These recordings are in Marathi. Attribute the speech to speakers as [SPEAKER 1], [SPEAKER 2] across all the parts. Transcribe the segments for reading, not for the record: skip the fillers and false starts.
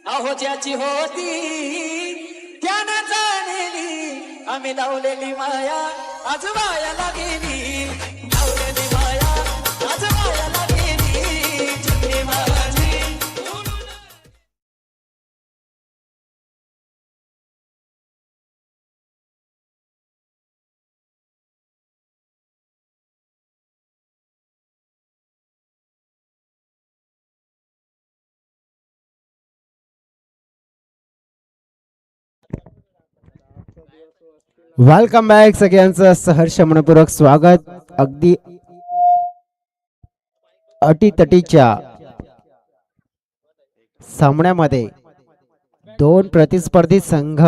[SPEAKER 1] अहो ज्याची होती त्यानं जाणली आम्ही लावलेली माया आज वायाला गेली लावलेली माया आज वायाला गेली चिमणी माझी
[SPEAKER 2] वेलकम बॅक सगळ्यांचं सहर्ष मनपूर्वक स्वागत. अगदी अटीतटीच्या सामन्यामध्ये दोन प्रतिस्पर्धी संघ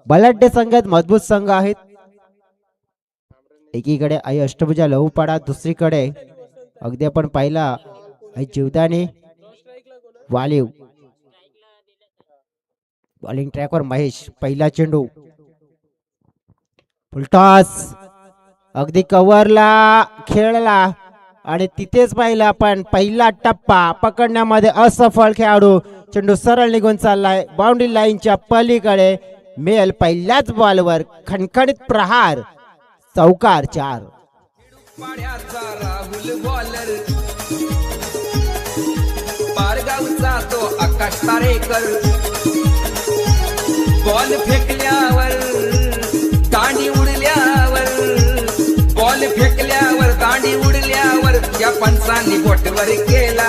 [SPEAKER 2] बलाढ्य संघात मजबूत संघ आहेत. एकीकडे आई अष्टभुजा लहूपाडा, दुसरीकडे अगदी आपण पाहिला आई जीवदानी वालीव. बॉलिंग ट्रॅकवर महेश, पहिला चेंडू फुलटॉस अगदी कव्हरला खेळला आणि तिथेच पाहिलं आपण पहिला टप्पा पकडण्यामध्ये असफल खेळाडू. चेंडू सरळ निघून चाललाय बाउंड्री लाईनच्या पलीकडे. मेल पहिल्याच बॉलवर खणखणीत प्रहार, चौकार 4.
[SPEAKER 3] राहुल बॉलर पारगावचा तो आकाश तारेकर बॉल फेकल्यावर दांडी उडल्यावर बॉल फेकल्यावर दांडी उडल्यावर त्या पंचांनी बोटवर केला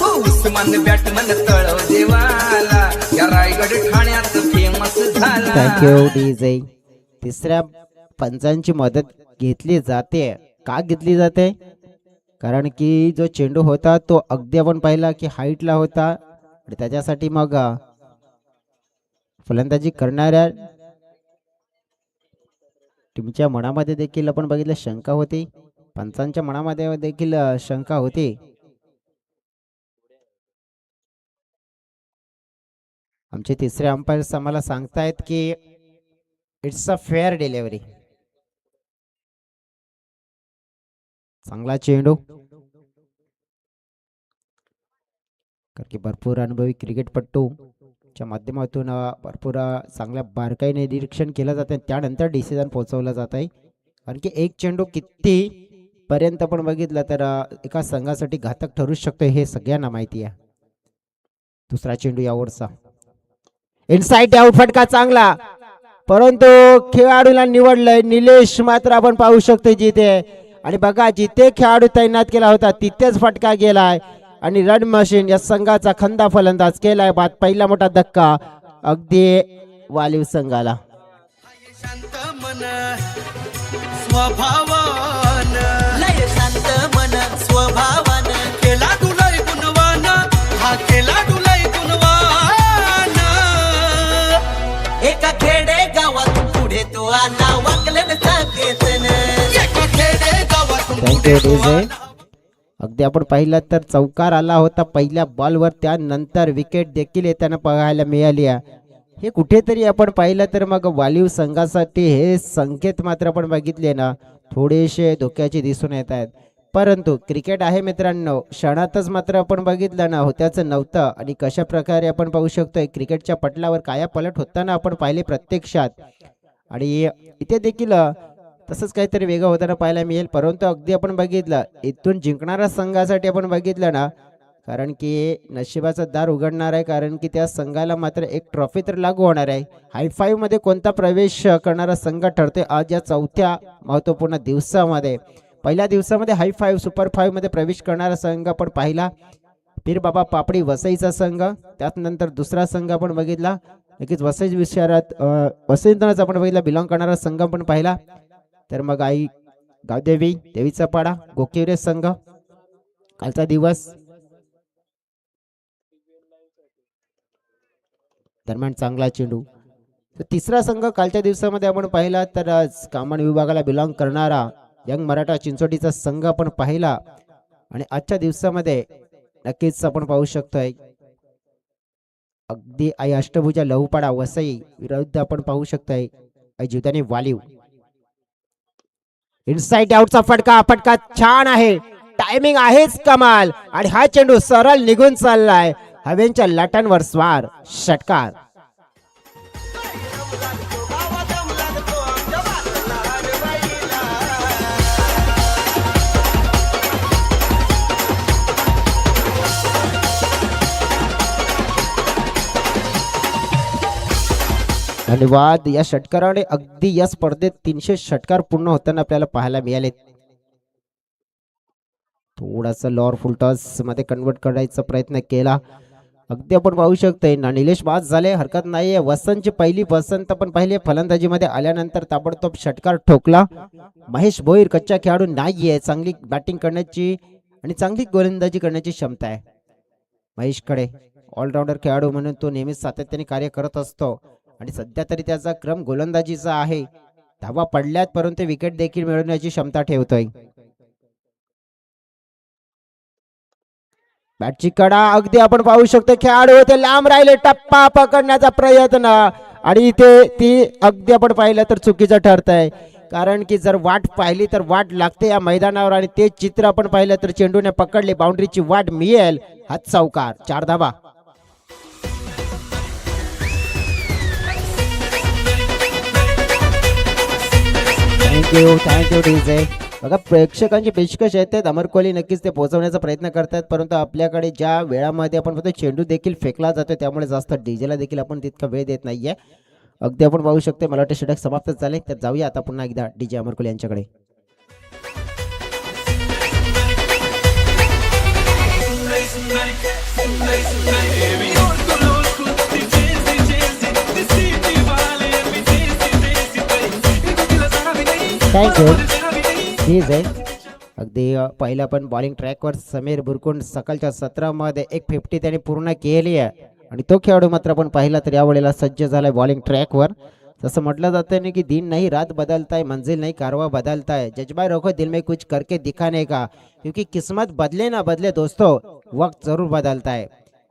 [SPEAKER 3] उस्मान बॅटमन तळव देवाला या रायगड ठाण्यात फेमस झाला.
[SPEAKER 2] Thank you DJ. तिसऱ्या पंचांची मदत घेतली जाते. का घेतली जाते? कारण की जो चेंडू होता तो अगदी आपण पाहिला की हाईटला होता आणि त्याच्यासाठी मग फलंदाजी करणाऱ्या टीमच्या मनामध्ये देखील आपण बघितलं शंका होती, पंचांच्या मनामध्ये देखील शंका होती. आमचे तिसरे अंपायर्स आम्हाला सांगतायत की इट्स अ फेअर डिलिव्हरी. चांगला चेंडू, कारण की भरपूर अनुभवी क्रिकेटपटूच्या माध्यमातून भरपूर चांगल्या बारकाईने निरीक्षण केलं जातं. त्यानंतर डिसिजन पोहोचवलं जात आहे. कारण की एक चेंडू किती पर्यंत आपण बघितलं तर एका संघासाठी घातक ठरू शकतो हे सगळ्यांना माहिती आहे. दुसरा चेंडू या ओव्हरचा इनसाइड आउट, फटका चांगला, परंतु खेळाडूला निवडलंय निलेश मात्र आपण पाहू शकतो जिथे. आणि बघा जिथे खेळाडू तैनात केला होता तिथेच फटका गेलाय आणि रन मशीन या संघाचा खंदा फलंदाज केलाय बाद. पहिला मोठा धक्का अगदी वालीव संघाला.
[SPEAKER 3] शांत मन स्वभावान
[SPEAKER 1] लय शांत मन स्वभावान
[SPEAKER 3] केला तुलाय गुणवान हा केला तुलाय गुणवान
[SPEAKER 1] एका खेडे गावात पुढे तो आला वाकलन सांगेतन
[SPEAKER 3] एका खेडे गावातून
[SPEAKER 2] थँक्यू डीजे. अगदी आपण पाहिलं तर चौकार आला होता पहिल्या बॉलवर. त्यानंतर विकेट देखील येताना पाहायला मिळाली आहे. हे कुठेतरी आपण पाहिलं तर मग वालीव संघासाठी हे संकेत मात्र आपण बघितले ना थोडेसे धोक्याचे दिसून येत आहेत. परंतु क्रिकेट आहे मित्रांनो, क्षणातच मात्र आपण बघितलं ना होत्याचं नव्हतं. आणि कशा प्रकारे आपण पाहू शकतोय क्रिकेटच्या पटलावर काया पलट होताना आपण पाहिले प्रत्यक्षात. आणि इथे देखील तसंच काहीतरी वेगळं होताना पाहायला मिळेल. परंतु अगदी आपण बघितलं इथून जिंकणाऱ्या संघासाठी आपण बघितलं ना, कारण की नशिबाचं दार उघडणार आहे. कारण की त्या संघाला मात्र एक ट्रॉफी तर लागू होणार आहे. हाय फाईव्ह मध्ये कोणता प्रवेश करणारा संघ ठरतोय आज या चौथ्या महत्त्वपूर्ण दिवसामध्ये. पहिल्या दिवसामध्ये हाय फाईव्ह सुपर फाईव्ह मध्ये प्रवेश करणारा संघ आपण पाहिला पीर बाबा पापडी वसईचा संघ. त्यानंतर दुसरा संघ आपण बघितला नक्कीच वसई विचारात वसईतूनच आपण बघितला बिलॉंग करणारा संघ आपण पाहिला. तर मग आई गावदेवी देवीचा पाडा गोकिवरे संघ कालचा दिवस. दरम्यान चांगला चेंडू. तर तिसरा संघ कालच्या दिवसामध्ये आपण पाहिला तर कामन विभागाला बिलॉंग करणारा यंग मराठा चिंचोटीचा संघ आपण पाहिला. आणि आजच्या दिवसामध्ये नक्कीच आपण पाहू शकतोय अगदी आई अष्टभुजा लहूपाडा वसई विरुद्ध आपण पाहू शकतोय आई जीवदानी वालीव. इनसाइड आउटचा फटका छान आहे, टायमिंग आहेच कमाल. आणि हा चेंडू सरळ निघून चाललाय हवेच्या लाटांवर स्वार षटकार. धन्यवाद. या षटकाराने अगदी या स्पर्धेत 300 षटकार पूर्ण होताना आपल्याला पाहायला मिळाले. थोडासा लॉर फुल टॉस मध्ये कन्वर्ट करायचा प्रयत्न केला. अगदी आपण पाहू शकतोय ना निलेश बाद झाले, हरकत नाहीये. वसंतची पहिली पसंत पण पहिले फलंदाजीमध्ये आल्यानंतर ताबडतोब षटकार ठोकला. महेश भोईर कच्चा खेळाडू नाहीये, चांगली बॅटिंग करण्याची आणि चांगली गोलंदाजी करण्याची क्षमता आहे महेशकडे. ऑलराऊंडर खेळाडू म्हणून तो नेहमीच सातत्याने कार्य करत असतो आणि सध्या तरी त्याचा क्रम गोलंदाजीचा आहे. धावा पडल्यात परंतु विकेट देखील मिळवण्याची क्षमता ठेवतोय. बॅटची कडा अगदी आपण पाहू शकतो, खेळाडू होते लांब राहिले, टप्पा पकडण्याचा प्रयत्न आणि इथे ती अगदी आपण पाहिलं तर चुकीचं ठरत आहे. कारण की जर वाट पाहिली तर वाट लागते या मैदानावर आणि ते चित्र आपण पाहिलं तर चेंडूने पकडले, बाउंड्रीची वाट मिळेल, हात चौकार, 4 धावा. Thank you DJ. बघा प्रेक्षकांची पेशकश येते, अमर कोहली नक्कीच ते पोहोचवण्याचा प्रयत्न करतात, परंतु आपल्याकडे ज्या वेळामध्ये आपण फक्त चेंडू देखील फेकला जातो त्यामुळे जास्त डीजेला देखील आपण तितका वेळ देत नाहीये. अगदी आपण पाहू शकतो. मला वाटतं षटक समाप्त झाले, तर जाऊया आता पुन्हा एकदा डीजे अमर कोहली यांच्याकडे. थँक्यू. ठीक आहे. अगदी पहिला पण बॉलिंग ट्रॅकवर समीर बुरकुंड सकाळच्या सत्रामध्ये 150 त्याने पूर्ण केली आहे आणि तो खेळाडू मात्र आपण पाहिला तर यावेळेला सज्ज झालाय बॉलिंग ट्रॅकवर. जसं म्हटलं जातं ना की दिन नहीं रात बदलता है, मंजिल नहीं कारवा बदलता है, जज्बा रखो दिल में कुछ करके दिखाने का, क्योंकि किस्मत बदले ना बदले दोस्तों, वक्त जरूर बदलता है.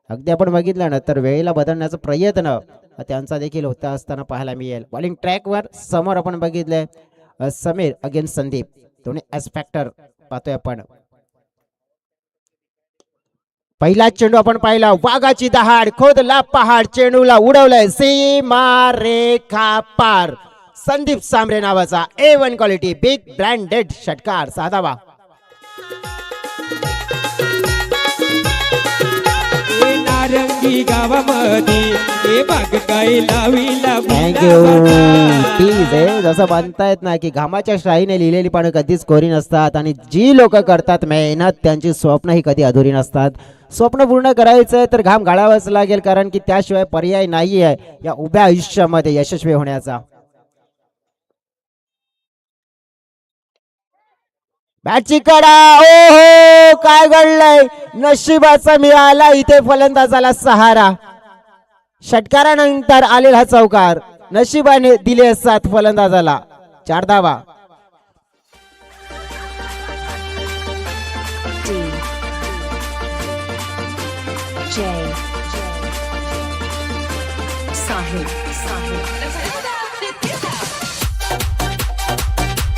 [SPEAKER 2] अगदी आपण बघितलं ना तर वेळेला बदलण्याचा प्रयत्न त्यांचा देखील होता असताना पाहायला मिळेल. बॉलिंग ट्रॅकवर समोर आपण बघितलंय समीर अगेन्स्ट संदीप, दोन्ही एस्पेक्टर पाहतोय आपण. पहिला चेंडू आपण पाहिला, वाघाची दहाड, खोदला पहाड, चेंडूला उडवलंय सीमा रेखा पार. संदीप सांबरे नावाचा A1 क्वालिटी बिग ब्रँडेड षटकार, 6 धावा.
[SPEAKER 4] नारंगी गावामध्ये बाग काय लावीला.
[SPEAKER 2] थँक्यू. ठीक आहे. जसं म्हणतायत ना की घामाच्या शाईने लिहिलेली पानं कधीच कोरी नसतात आणि जी लोक करतात मेहनत त्यांची स्वप्न ही कधी अधुरी नसतात. स्वप्न पूर्ण करायचंय तर घाम गाळावाच लागेल, कारण की त्याशिवाय पर्याय नाही आहे या उभ्या आयुष्यामध्ये यशस्वी होण्याचा. बॅटची कडा, ओहो काय घडलंय, नशिबाचा मिळाला इथे फलंदाजाला सहारा. षटकारानंतर आलेला चौकार नशिबाने दिले 7 फलंदाजाला, 4 धावा.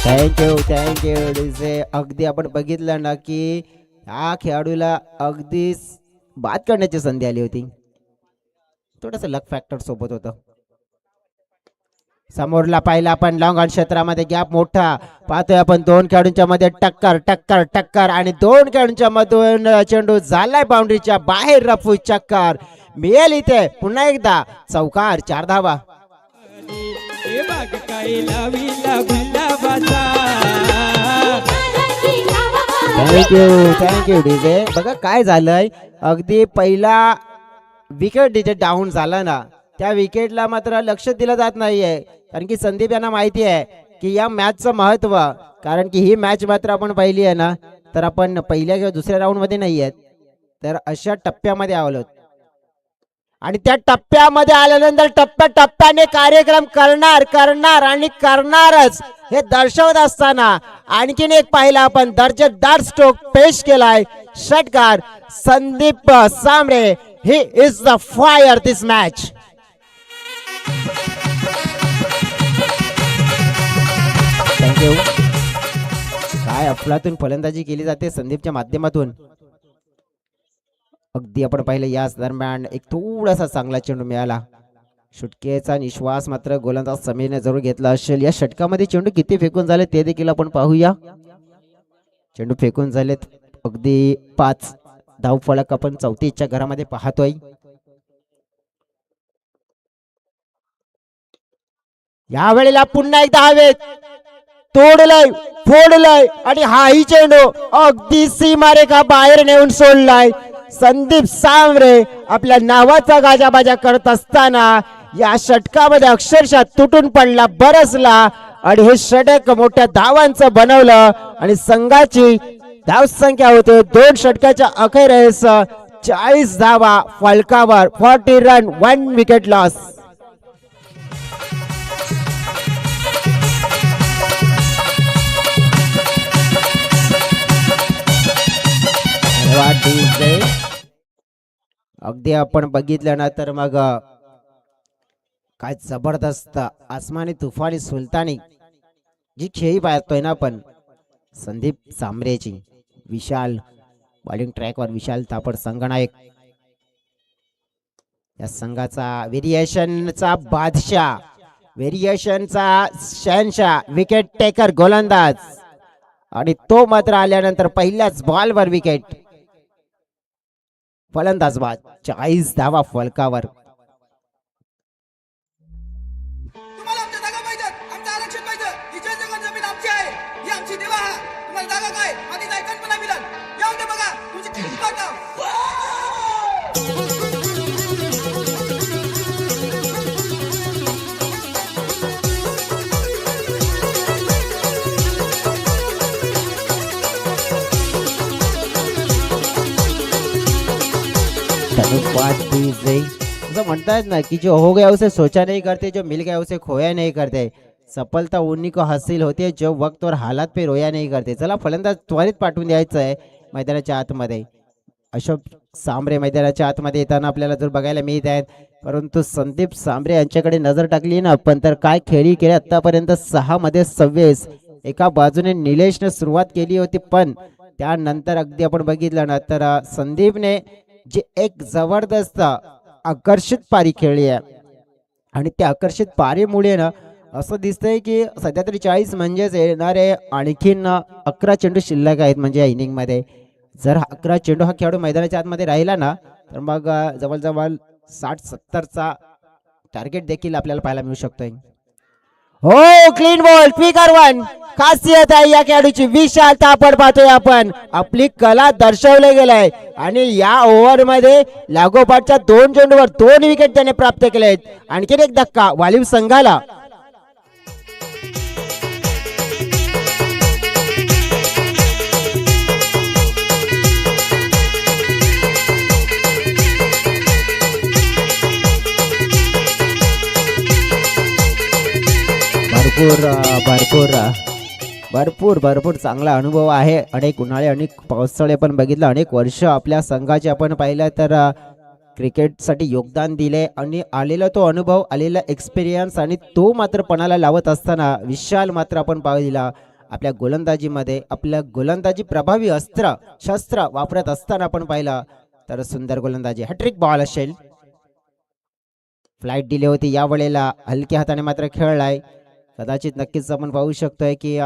[SPEAKER 2] Thank you DJ. अगदी आपण बघितलं ना की हा खेळाडूला अगदी बाद करण्याची संधी आली होती, थोडस लक फॅक्टर सोबत होतं. समोरला पाहिला आपण लॉंग ऑन क्षेत्रामध्ये गॅप मोठा पाहतोय आपण, 2 खेळाडूंच्या मध्ये टक्कर टक्कर टक्कर आणि 2 खेळाडूंच्या मधून चेंडू झालाय बाउंड्रीच्या बाहेर, रफू चक्कर मिळेल इथे पुन्हा एकदा चौकार, 4 धावा. Thank you DJ. बघा काय झालंय, अगदी पहिला विकेट डीजे डाऊन झाला ना त्या विकेटला मात्र लक्ष दिलं जात नाहीये, कारण की संदीप यांना माहिती आहे की या मॅचचं महत्व, कारण की ही मॅच मात्र आपण पाहिली आहे ना तर आपण पहिल्या किंवा दुसऱ्या राऊंड मध्ये नाही आहेत, तर अशा टप्प्यामध्ये आलो आणि त्या टप्प्यामध्ये आल्यानंतर टप्प्याटप्प्याने कार्यक्रम करणार आणि करणारच हे दर्शवत असताना आणखीन एक पाहिला आपण दर्जेदार स्ट्रोक पेश केलाय. षटकार Sandeep Sambare, he is the fire this match. Thank you. काय अफलातून फलंदाजी केली जाते संदीपच्या माध्यमातून. अगदी आपण पाहिलं याच दरम्यान एक थोडासा चांगला चेंडू मिळाला. सुटकेचा निश्वास मात्र गोलंदाज समीरने जरूर घेतला असेल. या षटकामध्ये चेंडू किती फेकून झाले ते देखील आपण पाहूया. चेंडू फेकून झालेत अगदी 5 धावफलक आपण 34च्या घरामध्ये पाहतोय. या वेळेला पुन्हा एकदा हवेत तोडलाय फोडलाय आणि हाही चेंडू अगदी सीमारेखा बाहेर नेऊन सोडलाय. संदीप सांबरे आपल्या नावाचा गाजाबाजा करत असताना या षटकामध्ये अक्षरशः तुटून पडला, बरसला आणि हे षटक मोठ्या धावांचं बनवलं आणि संघाची धावसंख्या होते 2 षटकाच्या अखेरीस 40 धावा फलकावर. 40 रन 1 विकेट लॉस. अगदी आपण बघितलं ना तर मग काय जबरदस्त आसमानी तुफानी सुलतानी जी खेळी पाहतोय ना आपण संदीप सांबरेची. विशाल बॉलिंग ट्रॅकवर विशाल तापड संघनायक या संघाचा व्हेरिएशनचा बादशाह, व्हेरिएशनचा शहनशाह, विकेट टेकर गोलंदाज आणि तो मात्र आल्यानंतर पहिल्याच बॉलवर विकेट. फलंदाज बाद 40 धावा फलकावर.
[SPEAKER 3] तुम्हाला आमच्या जागा पाहिजेत, आमचं आरक्षण पाहिजे. ही जनजगत जमीन आमची आहे, ही आमची देवा आहे. तुम्हाला जागा काय माझी कल्पना मिळेल. येऊन दे बघा तुमची किती पाठव.
[SPEAKER 2] म्हणतात ना की जो हो गया उसे सोचा नहीं करते, जो मिल गया उसे खोया नहीं करते. सफलता उन्हीं को हासिल होती है जो वक्त और हालात पे रोया नहीं करते. चला फलंदाज त्वरित पाठवून द्यायचं आहे मैदानाच्या आतमध्ये. अशोक सांबरे मैदानाच्या आतमध्ये येताना आपल्याला जर बघायला मिळत आहेत, परंतु संदीप सांबरे यांच्याकडे नजर टाकली ना आपण तर काय खेळी केली आतापर्यंत. 6 मध्ये 26. एका बाजूने निलेशने सुरुवात केली होती पण त्यानंतर अगदी आपण बघितलं ना तर संदीपने जे एक जबरदस्त आकर्षित पारी खेळली आहे आणि त्या आकर्षित पारीमुळे ना असं दिसतंय की सध्या तरी 40 म्हणजेच येणारे आणखीन 11 चेंडू शिल्लक आहेत. म्हणजे या इनिंग मध्ये जर 11 चेंडू हा खेळाडू मैदानाच्या आतमध्ये राहिला ना तर मग जवळजवळ 60-70चा टार्गेट देखील आपल्याला पाहायला मिळू शकतोय. हो क्लीन बॉल स्पीकर 1. खासियत आहे या खेळाडूची विशाल तापड पाहतोय आपण. आपली कला दर्शवले गेलाय आणि या ओव्हर मध्ये लागोपाठच्या 2 चेंडूवर 2 विकेट त्याने प्राप्त केले आहेत. आणखीन एक धक्का वालीव संघाला. भरपूर चांगला अनुभव आहे. अनेक उन्हाळे अनेक पावसाळे पण बघितलं, अनेक वर्ष आपल्या संघाचे आपण पाहिलं तर क्रिकेटसाठी योगदान दिले आणि आलेला तो अनुभव, आलेला एक्सपिरियन्स आणि तो मात्र पणाला लावत असताना विशाल मात्र आपण पाहिला आपल्या गोलंदाजीमध्ये आपल्या गोलंदाजी प्रभावी अस्त्र शस्त्र वापरत असताना आपण पाहिलं तर सुंदर गोलंदाजी. हॅट्रिक बॉल असेल. फ्लाईट दिली होती या वेळेला हलक्या हाताने मात्र खेळलाय. कदाचित नक्कीच आपण पाहू शकतोय की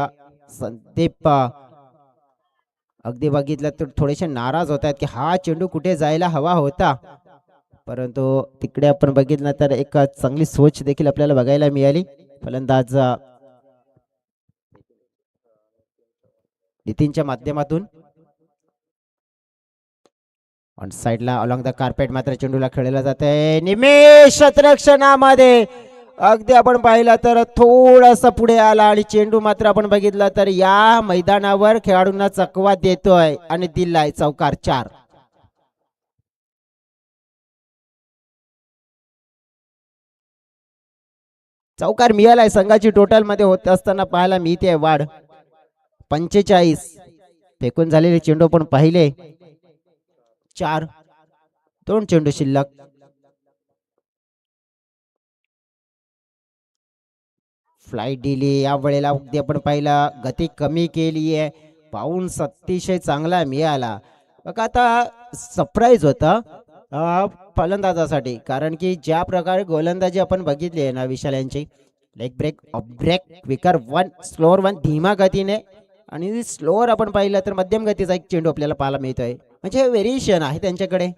[SPEAKER 2] संदीप अगदी बघितलं तर थोडेसे नाराज होत आहेत की हा चेंडू कुठे जायला हवा होता, परंतु तिकडे आपण बघितलं तर एक चांगली सोच देखील आपल्याला बघायला मिळाली. फलंदाज नितीनच्या माध्यमातून ऑन साइडला अलॉंग द कार्पेट मात्र चेंडूला खेळला जाते. निमेष क्षेत्ररक्षणामध्ये अगदी आपण पाहिलं तर थोडासा पुढे आला आणि चेंडू मात्र आपण बघितलं तर या मैदानावर खेळाडूंना चकवा देतोय आणि दिलाय चौकार. 4. चौकार मिळालाय. संघाची टोटल मध्ये होत असताना पाहायला मिळते वाढ 45. फेकून झालेले चेंडू पण पाहिले 4. 2 चेंडू शिल्लक. फ्लाईट दिली या वेळेला अगदी आपण पाहिला गती कमी केली आहे. बाउन्स अतिशय चांगला मिळाला बघा आता सरप्राईज होता फलंदाजासाठी, कारण की ज्या प्रकारे गोलंदाजी आपण बघितली आहे ना विशाल यांची, leg break off break quicker one slower one धीमा गतीने, आणि स्लोअर आपण पाहिलं तर मध्यम गतीचा एक चेंडू आपल्याला पाहायला मिळतोय. म्हणजे व्हेरिएशन आहे त्यांच्याकडे,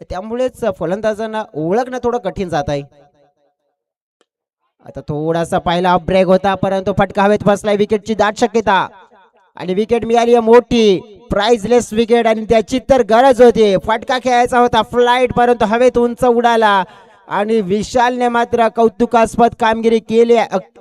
[SPEAKER 2] त्यामुळेच फलंदाजांना ओळखणं थोडं कठीण जात आहे. आता थोडासा पहिला ऑफ ब्रेक होता, परंतु फटका हवेत बसलाय, विकेटची दाट शक्यता, आणि विकेट मिळाली आहे मोठी प्राइजलेस विकेट, आणि त्याची तर गरज होती. फटका खेळायचा होता फ्लाईट, परंतु हवेत उंच उडाला, आणि विशालने मात्र कौतुकास्पद कामगिरी केली.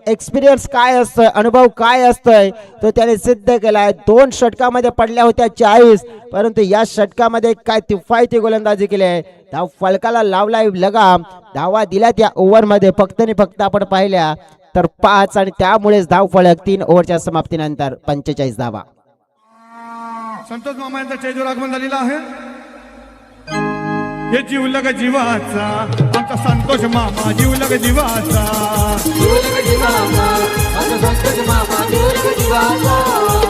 [SPEAKER 2] एक्सपिरियन्स काय असतोय, अनुभव काय असतोय तो त्याने सिद्ध केलाय. 2 षटकामध्ये पडल्या होत्या 40, परंतु या षटकामध्ये काय तिफायती गोलंदाजी केली आहे. धाव फलकाला लावलाय लगाम, धावा दिल्या त्या ओव्हरमध्ये फक्त आणि फक्त आपण पाहिल्या तर 5, आणि त्यामुळेच धाव फलक 3 ओव्हरच्या समाप्तीनंतर 45 धावा.
[SPEAKER 5] संतोष मामा यांचा स्टेजवर आगमन झालेला आहे. हे जीवलग जीवाचा आमचा संतोष मामा, जीवलग जीवाचा,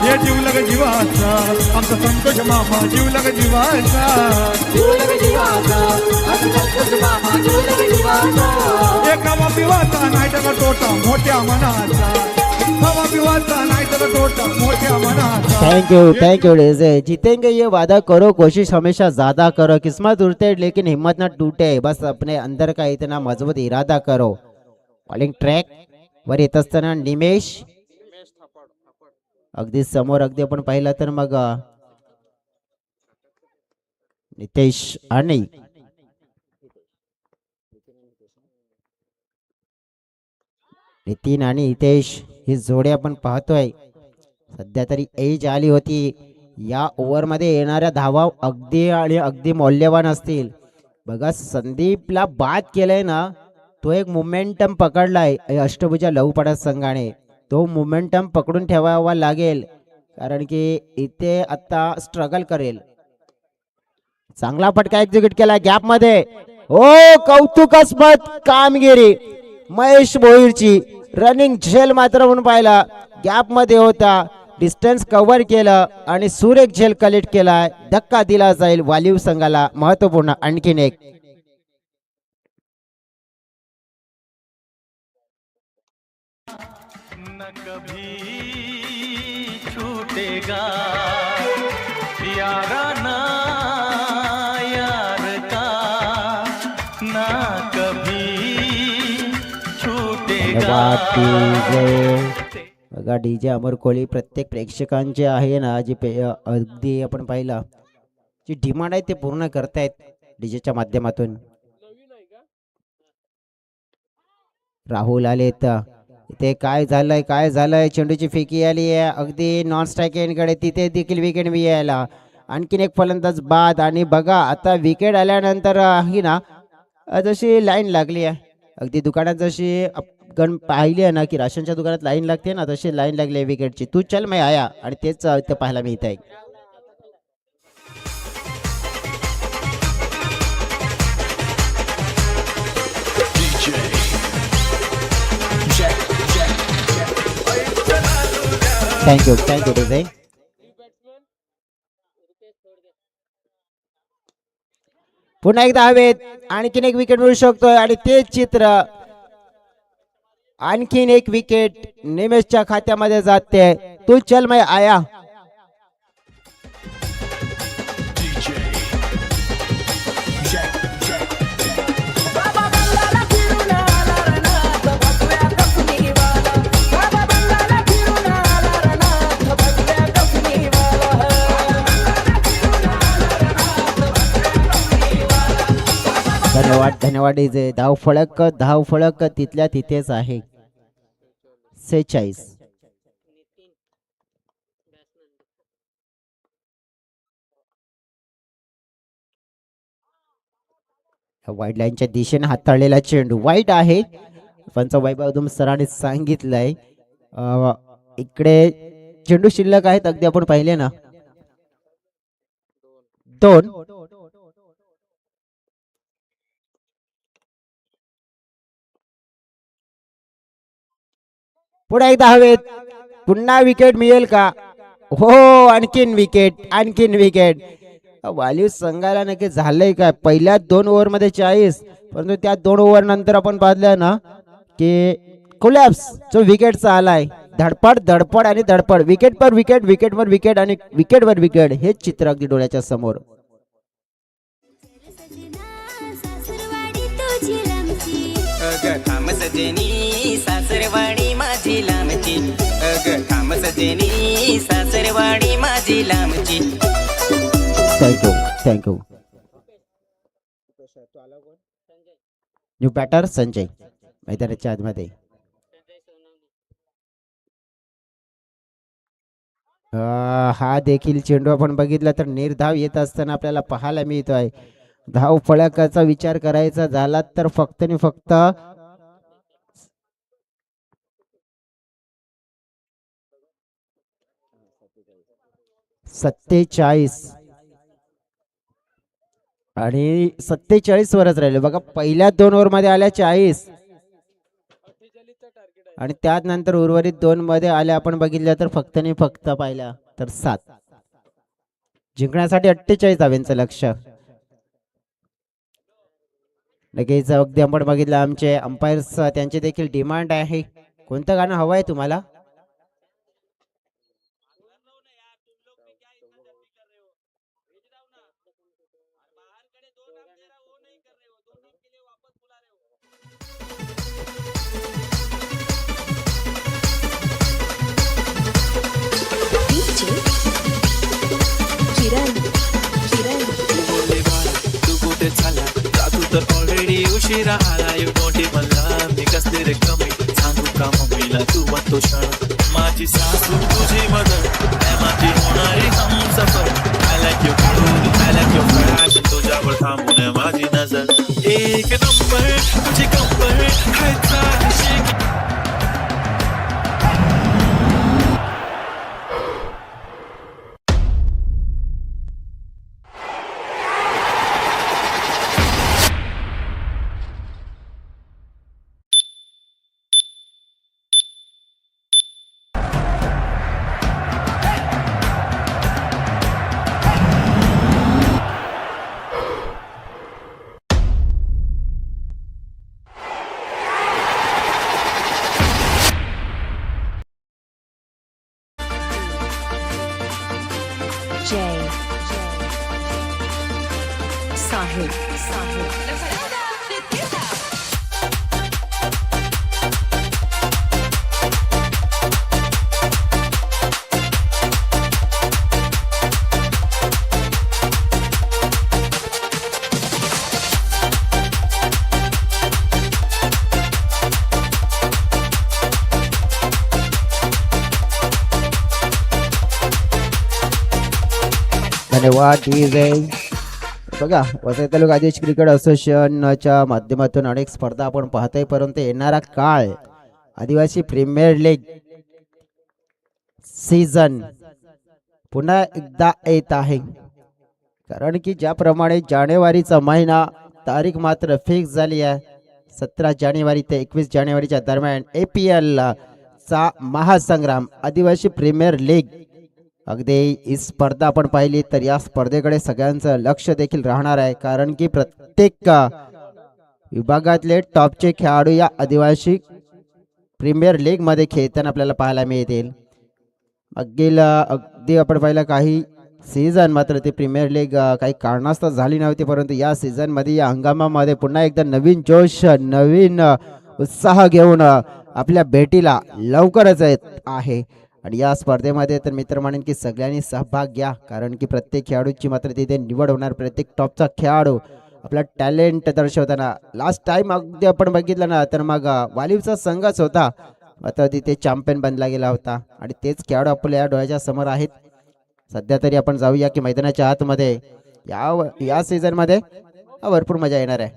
[SPEAKER 5] हे जीवलग जीवाचा आमचा संतोष मामा, जीवलग जीवाचा, एका पिवाचा नाही तर तोटा मोठ्या मनाचा, पिवाचा नाही तर तोटा मोठ्या मनाचा.
[SPEAKER 2] Thank you DJ. जीतेंगे ये वादा करो, कोशिश हमेशा ज्यादा करो, किस्मत उड़ते लेकिन हिम्मत न टूटे, बस अपने अंदर का इतना मजबूत इरादा करो. कॉलिंग ट्रॅक वर येत असताना निमेश अगदी समोर, अगदी आपण पाहिलं तर मग नितेश आणि नितीन आणि हितेश ही जोडी आपण पाहतोय. सध्या तरी एज आली होती. या ओव्हरमध्ये येणाऱ्या धावा अगदी आणि अगदी मौल्यवान असतील. बघा संदीपला बाद केलंय ना, तो एक मोमेंटम पकडलाय अष्टभुजा लहूपडा संघाने. तो मोमेंटम पकडून ठेवावा लागेल, कारण की इथे आता स्ट्रगल करेल. चांगला फटका एक्झिक्यूट केला गॅप मध्ये. हो, कौतुकास्पद कामगिरी महेश भोईरची. रनिंग झेल मात्र म्हणून पाहिला, गॅप मध्ये होता, डिस्टन्स कव्हर केलं आणि सुरेख झेल कलेक्ट केलाय. धक्का दिला जाईल वालीव संघाला. महत्वपूर्ण आणखीन एक.
[SPEAKER 6] न कभी छूटेगा याराना यार का, ना कभी छूटेगा.
[SPEAKER 2] बघा डीजे अमर कोहली प्रत्येक प्रेक्षकांचे आहे ना, जे अगदी आपण पाहिला जी डिमांड आहे ते पूर्ण करतायत डीजेच्या माध्यमातून. राहुल आले तर इथे काय झालंय, चेंडूची फेकी आली आहे अगदी नॉन स्ट्राईक एंडकडे, तिथे देखील विकेट मिळायला. आणखीन एक फलंदाज बाद, आणि बघा आता विकेट आल्यानंतर ही ना जशी लाईन लागली आहे, अगदी दुकानात जशी गण पाहिली आहे ना की राशनच्या दुकानात लाईन लागते ना, तशी लाईन लागली आहे विकेटची. तू चल मैं आया, आणि तेच इथे पाहायला मिळत आहे. Thank you DJ. पुन्हा एकदा हवेत, आणखीन एक विकेट मिळू शकतोय, आणि तेच चित्र आणखीन एक विकेट निमेशच्या खात्यामध्ये जाते. तू चल मैं आया. धन्यवाद डीजे. धाव फळक तिथल्या तिथेच आहे. 46. वाईड लाईनच्या दिशेने हाताळलेला चेंडू वाईट आहे. पंच वैभव सरांनी सांगितलंय. इकडे चेंडू शिल्लक आहेत अगदी आपण पाहिले ना 2. पुढे एकदा हवेत, पुन्हा विकेट मिळेल का? हो, आणखीन विकेट. वालीव संघाला नक्की झालंय काय, पहिल्या 2 ओव्हरमध्ये 40, परंतु त्या 2 ओव्हर नंतर आपण पाहिलं ना की कोलॅप्स जो विकेटचा आलाय, धडपड धडपड आणि धडपड, विकेट पर विकेट, विकेट वर विकेट आणि विकेट वर विकेट, हेच चित्र अगदी डोळ्याच्या समोर.
[SPEAKER 1] अग थांब सजनी सासरवाडी माझी लांबची, अग थांब सजनी सासरवाडी माझी लांबची.
[SPEAKER 2] Thank you thank you. New batter Sanjay मैदानाच्या आतमध्ये. हा देखील चेंडू आपण बघितला तर निर्धाव येत असताना आपल्याला पाहायला मिळतोय. धाव फळकाचा विचार करायचा झाला तर फक्त आणि फक्त 47 आणि 47 वरच राहिले बघा. पहिल्या 2 ओव्हर मध्ये आल्या 40 आणि त्यानंतर उर्वरित 2 मध्ये आल्या आपण बघितल्या तर फक्त आणि फक्त पाहिल्या तर 7. जिंकण्यासाठी 48 धावांचं लक्ष. लगेच अगदी आपण बघितलं आमचे अंपायर्स त्यांची देखील डिमांड आहे. कोणतं गाणं हवं आहे तुम्हाला?
[SPEAKER 7] ऑलरेडी उशिरा आला यू मोठी मला मी कसले रे कमी सांगू का मम्मीला तू म्हणतो क्षण माझी सासू तुझी मदत माझी होणारी Humsafar I like you fashion तुझ्यावर थांबून माझी नजर एक नंबर तुझी कंबर खायचा शेक.
[SPEAKER 2] धन्यवाद डीजे. बघा वसई तालुका आदिवासी क्रिकेट असोसिएशनच्या माध्यमातून अनेक स्पर्धा आपण पाहतोय, परंतु येणारा काळ आदिवासी प्रीमियर लीग सीझन पुन्हा एकदा येत आहे. कारण की ज्याप्रमाणे जानेवारीचा महिना तारीख मात्र फिक्स झाली आहे. 17 जानेवारी ते 21 जानेवारीच्या दरम्यान APL चा महासंग्राम आदिवासी प्रीमियर लीग. अगदी ही स्पर्धा आपण पाहिली तर या स्पर्धेकडे सगळ्यांचं लक्ष देखील राहणार आहे. कारण की प्रत्येक विभागातले टॉपचे खेळाडू या आदिवासी प्रीमियर लीग मध्ये खेळताना आपल्याला पाहायला मिळतील. अगदी आपण पाहिलं काही सीझन मात्र ते प्रीमियर लीग काही कारणास्तव झाली नव्हती, परंतु या सीझन मध्ये या हंगामामध्ये पुन्हा एकदा नवीन जोश नवीन उत्साह घेऊन आपल्या भेटीला लवकरच येत आहे. आणि या स्पर्धेमध्ये तर मित्र म्हणेन की सगळ्यांनी सहभाग घ्या. कारण की प्रत्येक खेळाडूची मात्र तिथे निवड होणार. प्रत्येक टॉपचा खेळाडू आपला टॅलेंट दर्शवताना लास्ट टाइम अगदी आपण बघितलं ना तर मग वालीवचा संघच होता, मात्र तिथे चॅम्पियन बनला गेला होता. आणि तेच खेळाडू आपल्या या डोळ्याच्या समोर आहेत. सध्या तरी आपण जाऊया की मैदानाच्या आतमध्ये या सीझनमध्ये भरपूर मजा येणार आहे.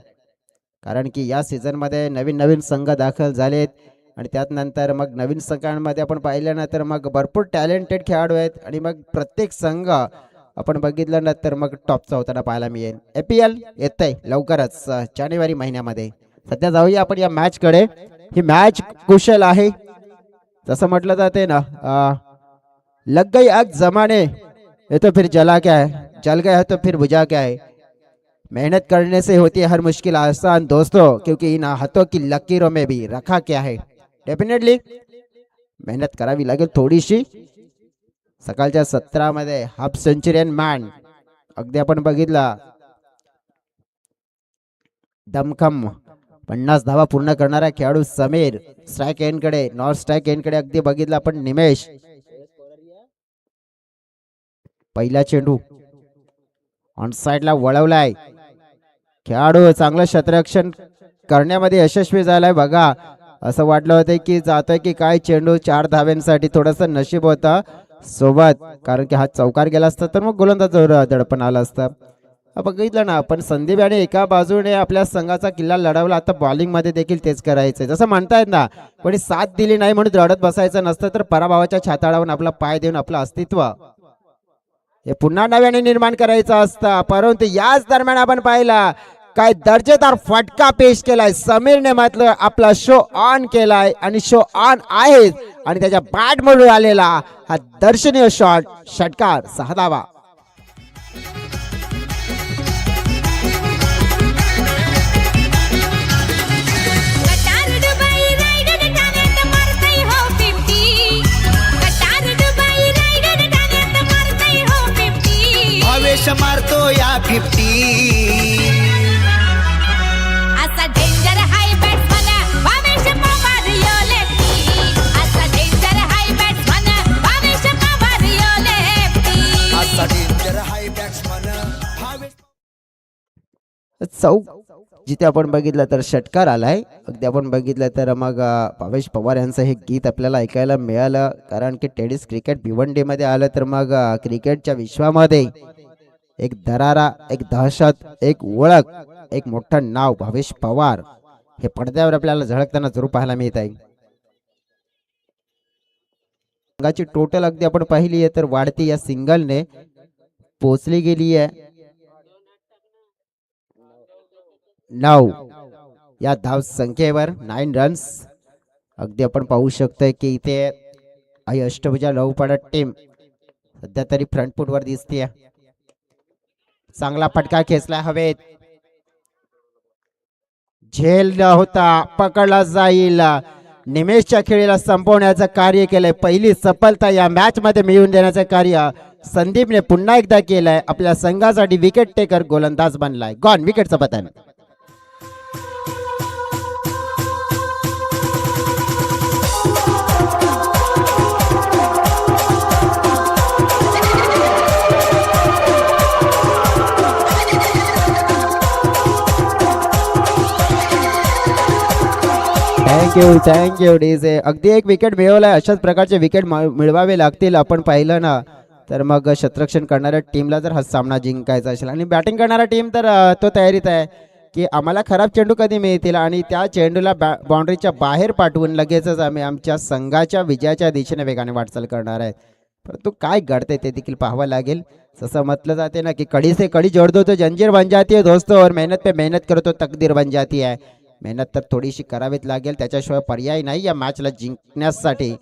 [SPEAKER 2] कारण की या सीझनमध्ये नवीन नवीन संघ दाखल झालेत आणि त्यानंतर मग नवीन संघांमध्ये आपण पाहिल्यानंतर मग भरपूर टॅलेंटेड खेळाडू आहेत. आणि मग प्रत्येक संघ आपण बघितलं ना तर मग टॉपचा होताना पाहायला मिळेल. APL येत आहे लवकरच जानेवारी महिन्यामध्ये. सध्या जाऊया आपण या मॅच कडे. ही मॅच कुशल आहे. जसं म्हटलं जाते ना लग गई आग जमाने ये तो फिर जला क्या है. जल गया है तो फिर बुझा क्या है। मेहनत करने से होती है हर मुश्किल आसान दोस्तों, क्योंकि इन हाथों की लकीरों में भी रखा क्या है। डेफिनेटली मेहनत करावी लागेल थोडीशी। सकाळच्या 17 मध्ये हाफ सेंचुरियन मॅन अगदी आपण बघितला दमखम 50 धावा पूर्ण करणारा खेळाडू समीर, स्ट्राइक एंड कडे नॉर्थ स्ट्राइक एंड कडे अगदी बघितला आपण निमेश। पहिला चेंडू ऑन साइडला वळवलाय, खेळाडू चांगलं क्षेत्ररक्षण करण्यामध्ये यशस्वी झालाय। बघा असं वाटलं होतं की जातोय की काय चेंडू 4 धाव्यांसाठी, थोडस नशीब होता सोबत, कारण की हा चौकार गेला असता तर मग गोलंदाज दडपण आला असता। बघितलं ना आपण संदीप याने एका बाजूने आपल्या संघाचा किल्ला लढवला, आता बॉलिंग मध्ये देखील तेच करायचंय। जसं म्हणतायत ना कोणी साथ दिली नाही म्हणून रडत बसायचं नसतं, तर पराभवाच्या छाताडावरून आपला पाय देऊन आपलं अस्तित्व हे पुन्हा नव्याने निर्माण करायचं असतं। परंतु याच दरम्यान आपण पाहिला काय दर्जेदार फटका पेश केलाय समीरने, मात्र आपला शो ऑन केलाय आणि शो ऑन आहे आणि त्याच्या बॅट मधून आलेला हा दर्शनीय शॉट, षटकार, 6 धावा।
[SPEAKER 1] भावेश मारतो या 50
[SPEAKER 8] असा डेंजर हाय बॅट्समन भावेश पवार यो लेफ्टी, असा डेंजर हाय बॅट्समन भावेश पवार यो लेफ्टी,
[SPEAKER 1] असा डेंजर हाय बॅट्समन भावेश।
[SPEAKER 2] चौक जिथे आपण बघितलं तर षटकार आलाय, अगदी आपण बघितलं तर मग भावेश पवार यांचं हे गीत आपल्याला ऐकायला मिळालं, कारण की टेनिस क्रिकेट भिवंडी मध्ये आलं तर मग क्रिकेटच्या विश्वामध्ये एक दरारा, एक दहशत, एक ओळख, एक मोठं नाव भावेश पवार हे पडद्यावर आपल्याला झळकताना जरूर पाहायला मिळत आहे। संघाची टोटल अगदी आपण पाहिली आहे तर वाढती या सिंगलने पोहोचली गेली आहे 9 या धाव संख्येवर 9 रन्स। अगदी आपण पाहू शकतोय की इथे आई अष्टभुजा लवपडत टीम सध्या तरी फ्रंट फूट वर दिसते। चांगला फटका खेचला हवेत, झेल होता, पकडला जाईल। निमेशच्या खेळीला संपवण्याचं कार्य केलंय, पहिली सफलता या मॅच मध्ये मिळवून देण्याचं कार्य संदीपने पुन्हा एकदा केलंय। आपल्या संघासाठी विकेट टेकर गोलंदाज बनलाय। गॉन विकेटचं पतन। Thank you DJ. अगदी एक विकेट मिळवलाय, अशाच प्रकारचे विकेट मिळवावे लागतील। आपण पाहिलं ना तर मग क्षेत्ररक्षण करणाऱ्या टीमला जर हा सामना जिंकायचा असेल आणि बॅटिंग करणारा टीम तर तो तयारीत आहे की आम्हाला खराब चेंडू कधी मिळतील आणि त्या चेंडूला बाउंड्रीच्या बाहेर पाठवून लगेचच आम्ही आमच्या संघाच्या विजयाच्या दिशेने वेगाने वाटचाल करणार आहे। परंतु काय घडतंय ते देखील पाहावं लागेल। जसं म्हटलं जाते ना की कड़ी से कड़ी जोड़ दो तो जंजीर बन जाती है दोस्तों, और मेहनत पे मेहनत करो तो तकदीर बन जाती है। मेहनत तर थोडीशी करावीच लागेल, त्याच्याशिवाय पर्याय नाही या मॅचला जिंकण्यासाठी।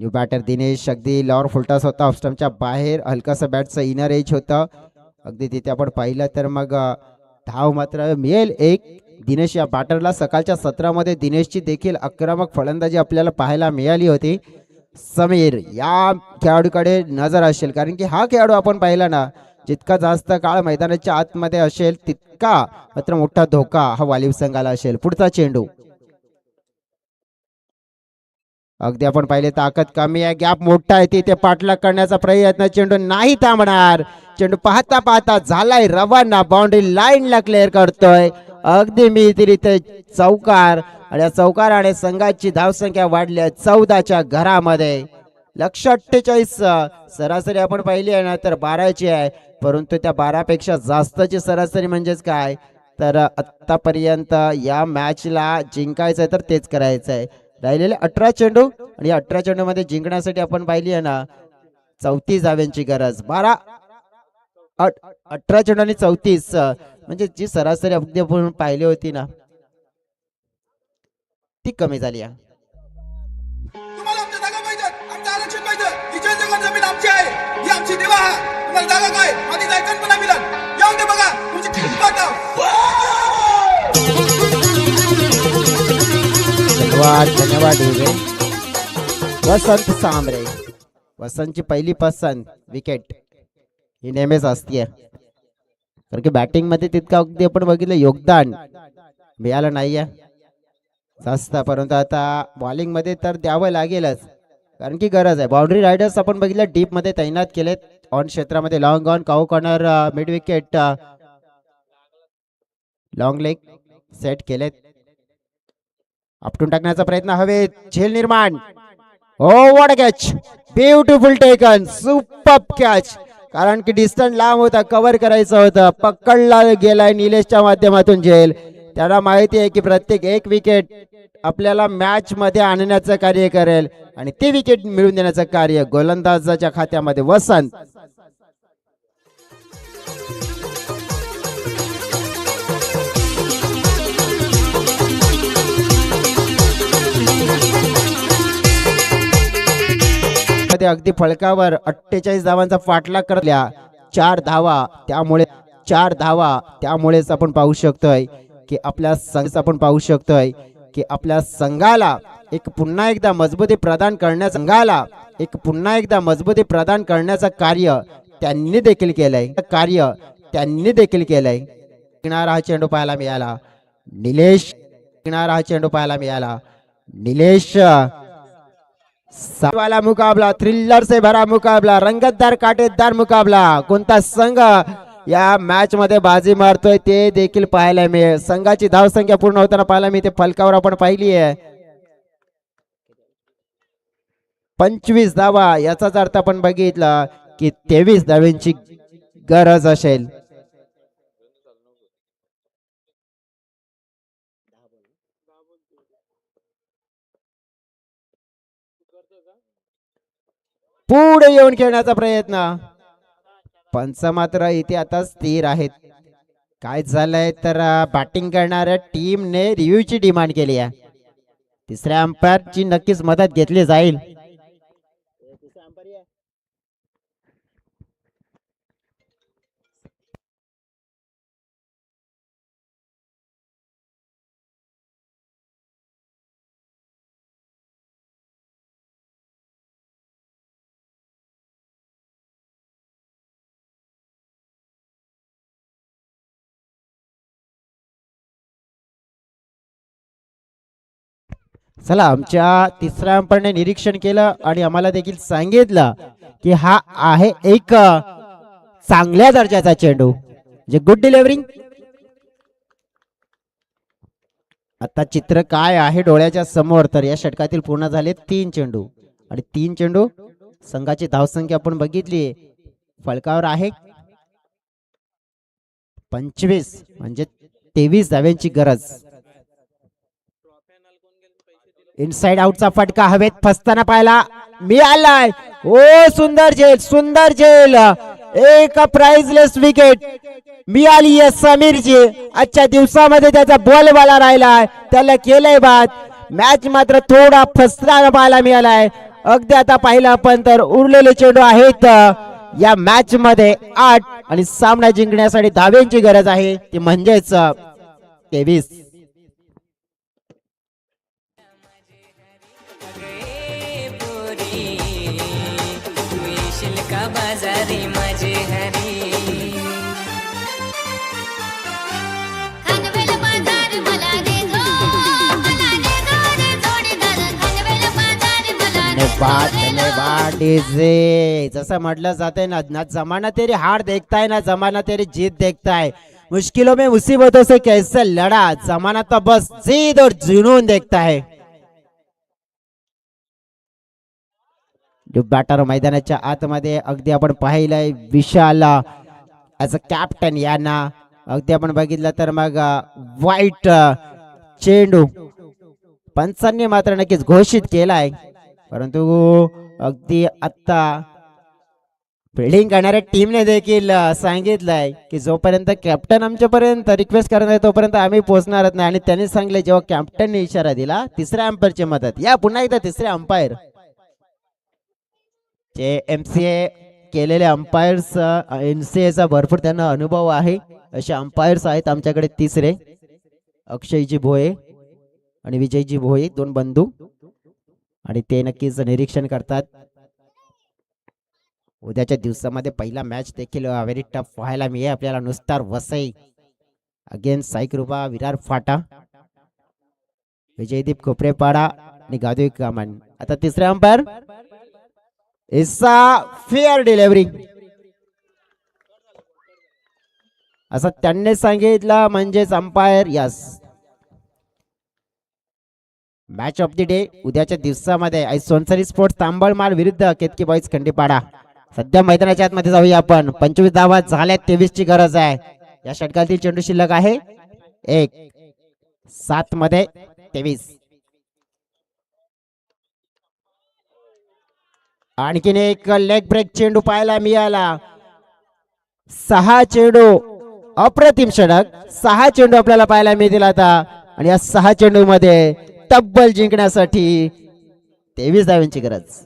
[SPEAKER 2] न्यू बॅटर दिनेश, अगदी लॉर फुलटॉस होता ऑफ स्टंपच्या बाहेर, हलकासा बॅटचं इनर एज होतं। अगदी तिथे आपण पाहिलं तर मग धाव मात्र मिळेल एक। दिनेश या बॅटरला सकाळच्या सत्रामध्ये दिनेशची देखील आक्रमक फलंदाजी आपल्याला पाहायला मिळाली होती। समीर या खेळाडूकडे नजर असेल, कारण की हा खेळाडू आपण पाहिला ना जितका जास्त काळ मैदानाच्या आतमध्ये असेल तितका मात्र मोठा धोका हा वालीव संघाला असेल। पुढचा चेंडू अगदी आपण पाहिले ताकद कमी आहे, गॅप मोठा आहे, तिथे पाठलाग करण्याचा प्रयत्न, चेंडू नाही थांबणार। चेंडू पाहता पाहता झालाय रवाना, बाउंड्री लाईनला क्लिअर करतोय। अगदी मी इथे चौकार, आणि या चौकाराने संघाची धावसंख्या वाढली आहे 14च्या घरामध्ये। लक्ष 48 सरासरी आपण पाहिली आहे ना तर 12ची आहे, परंतु त्या 12 पेक्षा जास्तची सरासरी म्हणजेच काय तर आतापर्यंत या मॅचला जिंकायचंय तर तेच करायचंय। राहिलेले 18 चेंडू, आणि या 18 चेंडू मध्ये जिंकण्यासाठी आपण पाहिली आहे ना 34 धाव्यांची गरज। 18 चेंडू आणि 34 म्हणजे जी सरासरी अगदी आपण पाहिली होती ना ती कमी झाली आहे।
[SPEAKER 3] तुम्हाला आमच्या जागा पाहिजेत, आमचं आरक्षण जमीन आमची आहे ही आमची निवाहा तुम्हाला जागा काय माती जाय कल्पना मिलन येऊन ते बघा तुमची
[SPEAKER 2] धन्यवाद डीजे. वसंत सांबरे, वसंतची पहिली पसंत विकेट ही नेहमीच असते, कारण की बॅटिंग मध्ये तितकं अगदी आपण बघितलं योगदान मिळालं नाहीये जास्त, परंतु आता बॉलिंग मध्ये तर द्यावं लागेलच, कारण की गरज आहे. बाउंड्री रायडर्स आपण बघितलं डीप मध्ये तैनात केलेत, ऑन क्षेत्रामध्ये long on cow corner mid wicket long leg set केलेत. आपटून टाकण्याचा प्रयत्न हवे, झेल निर्माण. Oh what a catch, beautiful taken, super catch, कारण की डिस्टन्स लांब होता, कव्हर करायचं होतं, पकडला गेलाय निलेशच्या माध्यमातून झेल. त्याला माहिती आहे की प्रत्येक एक विकेट आपल्याला मॅच मध्ये आणण्याचं कार्य करेल आणि ते विकेट मिळवून देण्याचं कार्य गोलंदाजाच्या खात्यामध्ये वसंत. अगदी फळकावर 48 धावांचा पाठलाग करल्या, 4 धावा, त्यामुळेच आपण पाहू शकतोय की आपल्या संघाला एक पुन्हा एकदा मजबूती प्रदान करण्याचं कार्य त्यांनी देखील केलंय. हा चेंडू पाहायला मिळाला. निलेश वाला मुकाबला, थ्रिलर से भरा मुकाबला, रंगतदार काटेदार मुकाबला. कोणता संघ या मॅच मध्ये बाजी मारतोय ते देखील पाहायला मिळेल. संघाची धावसंख्या पूर्ण होताना पाहायला मिळते, फलकावर आपण पाहिली आहे 25 धावा. याचाच अर्थ आपण बघितलं की 23 धावांची गरज असेल. पुढे येऊन खेळण्याचा प्रयत्न, पंच मात्र इथे आता स्थिर आहेत. काय झालंय तर बॅटिंग करणाऱ्या टीमने रिव्ह्यूची डिमांड केली आहे. तिसऱ्या अंपायरची नक्कीच मदत घेतली जाईल. चला, आमच्या तिसऱ्या अंपायरने निरीक्षण केलं आणि आम्हाला देखील सांगितलं की हा आहे एक चांगल्या दर्जाचा चेंडू, जे गुड डिलिव्हरिंग. आता चित्र काय आहे डोळ्याच्या समोर, तर या षटकातील पूर्ण झाले 3 चेंडू आणि 3 चेंडू. संघाची धावसंख्या आपण बघितली फलकावर आहे 25, म्हणजे 23 धाव्यांची गरज. इनसाइड आउटचा फटका हवेत फसताना पाहायला मिळालाय. ओ सुंदर झेल, एक प्राइजलेस विकेट मिळाली आहे समीरजी. आजच्या दिवसामध्ये त्याचा बॉल वाला राहिलाय, त्याला केलंय बाद. मॅच मात्र थोडा फसताना पाहायला मिळालाय. अगदी आता पाहिलं आपण तर उरलेले चेंडू आहेत या मॅच मध्ये 8 आणि सामना जिंकण्यासाठी धाव्यांची गरज आहे, ती म्हणजेच 23.
[SPEAKER 8] बाजारी माझे हरी खनवेल बाजार मला दे गो, मला दे गो रे जोडीदार. खनवेल बाजार मला दे
[SPEAKER 2] धन्यवाद डीजे. जसं म्हटलं जाते ना, ना जमाना तेरी हार देखता है, ना जमाना तेरी जीत देखता है. मुश्किलों में मुसीबतों से कैसे लड़ा, जमाना तो बस जिद और जुनून देखता है. बॅटर मैदानाच्या आतमध्ये अगदी आपण पाहिलंय विशाल ऍज अ कॅप्टन यांना. अगदी आपण बघितलं तर मग वाईट चेंडू पंचांनी मात्र नक्कीच घोषित केलाय, परंतु अगदी आता फिल्डिंग करणाऱ्या टीमने देखील सांगितलंय की जोपर्यंत कॅप्टन आमच्यापर्यंत रिक्वेस्ट करत नाही तोपर्यंत आम्ही पोहोचणारच नाही. आणि त्यांनी सांगितले जेव्हा कॅप्टनने इशारा दिला तिसऱ्या अंपायरची मदत. या पुन्हा एकदा तिसऱ्या अंपायर जे MCA केलेले अंपायर्स, NCAचा भरपूर त्यांना अनुभव आहे असे अंपायर्स आहेत आमच्याकडे. तिसरे अक्षयजी भोये आणि विजयजी भोये, दोन बंधू, आणि ते नक्कीच निरीक्षण करतात. उद्याच्या दिवसामध्ये पहिला मॅच देखील व्हेरी टफ व्हायला मिळेल आपल्याला. नुस्तार वसई अगेन्स्ट साई कृपा विरार फाटा, विजयदीप खोपरेपाडा आणि गादवी कामन. आता तिसरे अंपायर इसा फेअर डिलिव्हरी असं त्यांनी सांगितलं, म्हणजेच umpire yes. Match of the day उद्याच्या दिवसामध्ये आई सोनसरी स्पोर्ट्स तांबळमाल विरुद्ध केतकी बॉईज खंडीपाडा. सध्या मैदानाच्या आतमध्ये जाऊया आपण. 25 धावा झाल्या, 23 ची गरज आहे. या षटकातील चेंडू शिल्लक आहे 1, 7 मध्ये 23. आणखीन एक लेग ब्रेक चेंडू पाहायला मिळाला. 6 चेंडू, अप्रतिम षटक. 6 चेंडू आपल्याला पाहायला मिळतील आता, आणि या 6 चेंडू मध्ये तब्बल जिंकण्यासाठी 23 धावांची गरज.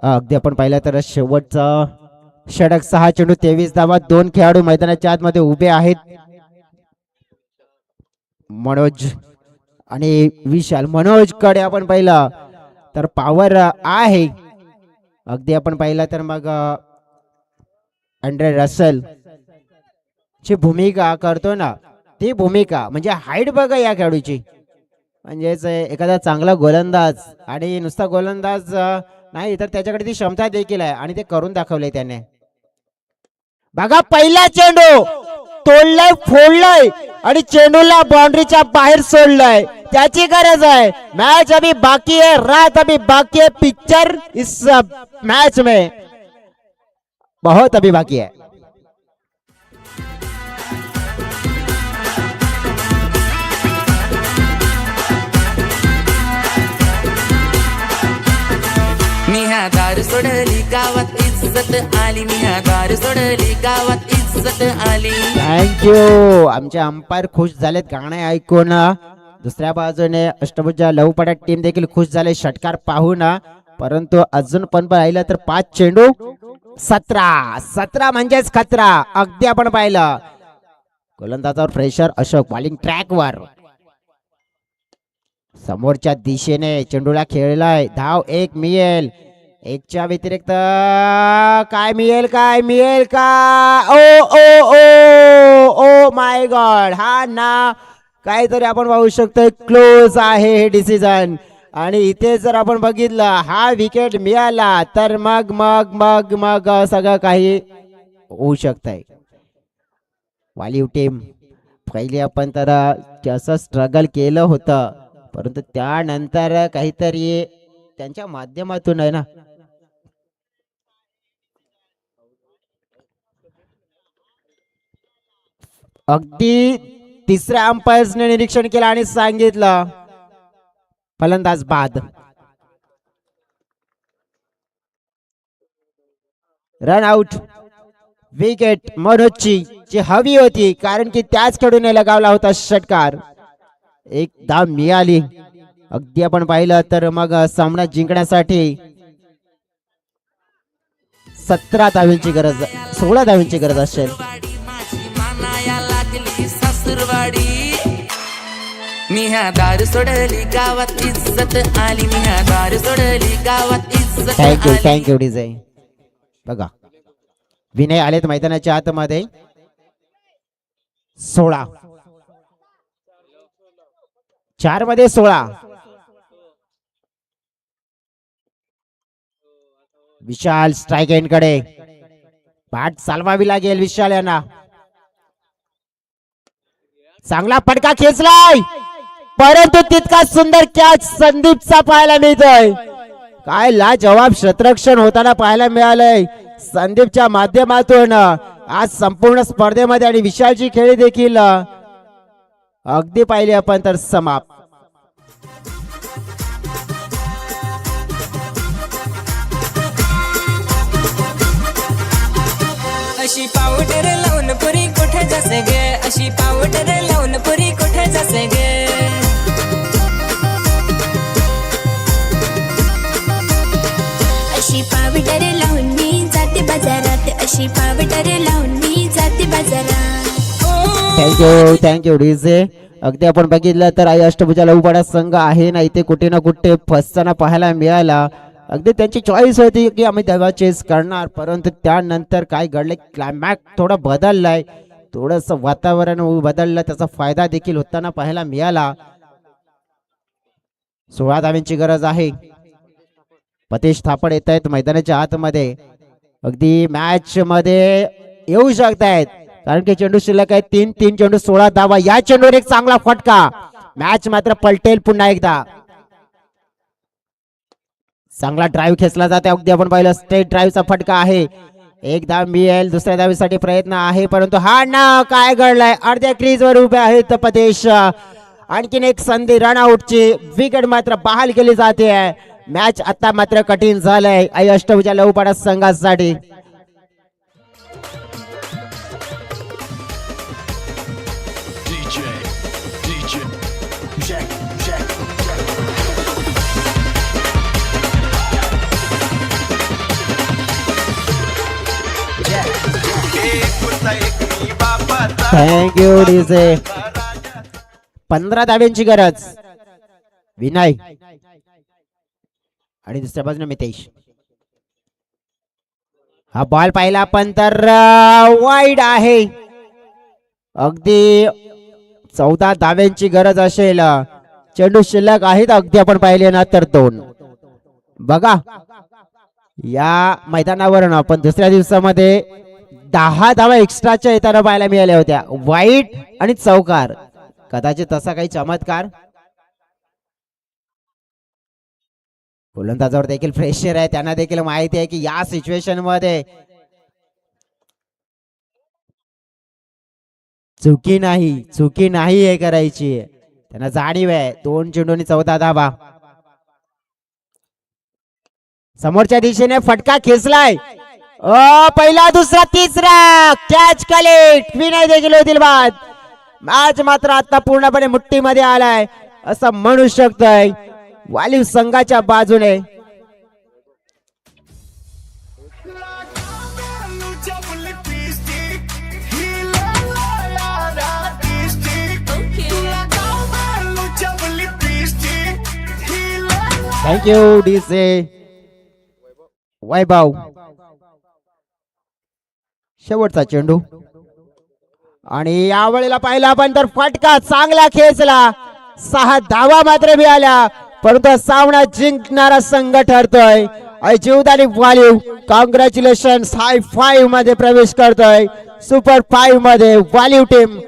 [SPEAKER 2] अगदी आपण पाहिलं तर शेवटचा षटक. 6 चेंडू 23 धावा. 2 खेळाडू मैदानाच्या आतमध्ये उभे आहेत, मनोज आणि विशाल. मनोज कडे आपण पाहिलं तर पॉवर आहे. अगदी आपण पाहिलं तर मग अँड्रे रसेल ची भूमिका करतो ना, ती भूमिका म्हणजे हाईट बघा या खेळाडूची. म्हणजेच एखादा चांगला गोलंदाज, आणि नुसता गोलंदाज नाही तर त्याच्याकडे ती क्षमता देखील आहे, आणि ते करून दाखवले त्याने. बघा पहिला चेंडू तोडलाय, फोडलाय, आणि चेंडूला बाउंड्रीच्या बाहेर सोडलाय. त्याची गरज आहे. मैच अभी बाकी है, रात अभी बाकी है. पिक्चर इस मैच में बहुत अभी बाकी है.
[SPEAKER 9] मी ह्या दार सोडली गावात इज्जत आली. मी ह्या दार सोडली गावात इज्जत आली.
[SPEAKER 2] थँक्यू. आमचे अंपायर खुश झालेत गाणे ऐकून. दुसऱ्या बाजूने अष्टभुजा लवपडा टीम देखील खुश झाले षटकार पाहून. परंतु अजून पण पाहिलं तर 5 चेंडू 17 म्हणजेच खतरा. अगदी आपण पाहिलं गोलंदाजावर प्रेशर. अशोक बॉलिंग ट्रॅकवर समोरच्या दिशेने चेंडूला खेळलाय. धाव 1 मिळेल. 1च्या व्यतिरिक्त काय मिळेल, काय मिळेल का? ओ ओ ओ ओ माय गॉड. हा ना काहीतरी आपण पाहू शकतो. क्लोज आहे हे डिसिजन, आणि इथे जर आपण बघितलं हा विकेट मिळाला तर मग मग मग मग सगळं काही होऊ शकतंय. वालीव टीम पहिले आपण तर कसं स्ट्रगल केलं होतं, परंतु त्यानंतर काहीतरी त्यांच्या माध्यमातून आहे ना अगदी तिसऱ्या अंपायर्सने निरीक्षण केलं आणि सांगितलं फलंदाज बाद. Run out. विकेट मनोजची जी हवी होती, कारण की त्याच खेळूने लगावला होता षटकार. 1 धाव मिळाली. अगदी आपण पाहिलं तर मग सामना जिंकण्यासाठी 17 धावांची गरज, 16 धावांची गरज असेल.
[SPEAKER 9] मी ह्या दार सोडली गावात इज्जत आली. मी ह्या दार सोडली गावात इज्जत
[SPEAKER 2] थँक्यू
[SPEAKER 9] आली.
[SPEAKER 2] Thank you design. बघा विनय आलेत मैदानाच्या आतमध्ये. 16 4 मध्ये 16. विशाल स्ट्राईक एंड कडे. पाठ चालवावी लागेल विशाल यांना. चांगला फटका खेचलाय, परंतु तितका सुंदर कॅच संदीपचा पाहायला मिळतोय. काय लाजवाब क्षेत्ररक्षण होताना पाहायला मिळालंय. संदीपच्या माध्यमातून आज संपूर्ण स्पर्धेमध्ये आणि विशालची खेळी देखील अगदी पाहिली आपण तर समाप्त.
[SPEAKER 9] अशी पावडर लावून पुरी कुठे जसे गे, अशी पावडर लावून पुरी कुठे जसे गे.
[SPEAKER 8] अशी पावडर लावून मी जाते बाजारात, अशी पावडर लावून मी जाते बाजारात.
[SPEAKER 2] Thank you DJ. अगदी आपण बघितलं तर आई अष्टभुजा लवपाडा संघ आहे ना, इथे कुठे ना कुठे फसताना पाहायला मिळाला. अगदी त्यांची चॉईस होती की आम्ही तेव्हा चेस करणार, परंतु त्यानंतर काय घडले, क्लायमॅक्स थोडा बदललाय, थोडंसं वातावरण बदललं, त्याचा फायदा देखील होताना पाहायला मिळाला. 16 धावांची गरज आहे. पतेश थापड येत आहेत मैदानाच्या आतमध्ये, अगदी मॅच मध्ये येऊ शकतायत कारण की चेंडू शिल्लक आहे. 3 चेंडू 16 धावा. या चेंडूवर एक चांगला फटका, मॅच मात्र पलटेल पुन्हा एकदा. चांगला ड्राईव्ह खेचला जाते. अगदी आपण पाहिलं स्ट्रेट ड्राईव्हचा फटका आहे. एक धाव मिळेल, दुसऱ्या धावीसाठी प्रयत्न आहे, परंतु हा ना काय घडलाय, अर्ध्या क्रीजवर उभे आहेत पतेश. आणखीन एक संधी रनआउटची, विकेट मात्र बहाल केली जाते. मॅच आता मात्र कठीण झालंय आई अष्टभुजा लवपाडा संघासाठी. Thank you DJ. 15 धाव्यांची गरज. विनय आणि दुसऱ्या बाजूने मितेश. हा बॉल पाहिला आपण तर वाईड आहे. अगदी 14 धाव्यांची गरज असेल. चेंडू शिल्लक आहेत अगदी आपण पाहिले ना तर 2. बघा या मैदानावर आपण दुसऱ्या दिवसामध्ये 10 धावा एक्स्ट्राच्या येताना पाहायला मिळाल्या होत्या. वाईट आणि चौकार, कदाचित तसा काही चमत्कार. गोलंदाजावर देखील प्रेशर आहे, त्यांना देखील माहिती आहे की या सिच्युएशन मध्ये चुकी नाही हे करायची, त्यांना जाणीव आहे. 2 चेंडूंनी 14 धावा. समोरच्या दिशेने फटका खेचलाय. पहिला, दुसरा, तिसरा कॅच कलेक्ट. विनय देखील होतील बाद. मॅच मात्र आता पूर्णपणे मुठ्ठीमध्ये आलाय असं म्हणू शकतोय वालीव संघाच्या बाजूने. Thank you DJ. वैभव शेवटचा चेंडू आणि यावेळेला पाहिला आपण तर फटका चांगला खेचला. 6 धावा मात्र मिळाल्या, परंतु सामना जिंकणारा संघ ठरतोय जीवदानी वालीव. कॉंग्रॅच्युलेशन. हाय 5 मध्ये प्रवेश करतोय. सुपर 5 मध्ये वालीव टीम.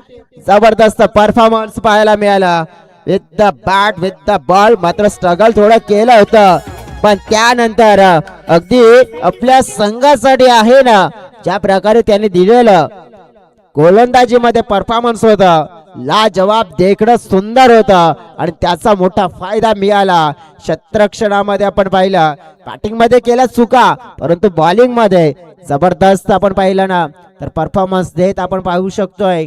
[SPEAKER 2] जबरदस्त परफॉर्मन्स पाहायला मिळाला. With the bat with the ball मात्र स्ट्रगल थोडं केलं होतं, पण त्यानंतर अगदी आपल्या संघासाठी आहे ना ज्या प्रकारे त्यांनी दिलेलं गोलंदाजी मध्ये परफॉर्मन्स होता, लाजवाब, देखणं सुंदर होता आणि त्याचा मोठा फायदा मिळाला. क्षेत्ररक्षणामध्ये आपण पाहिलं, बॅटिंग मध्ये केल्या चुका, परंतु बॉलिंग मध्ये जबरदस्त आपण पाहिलं ना तर परफॉर्मन्स देत आपण पाहू शकतोय.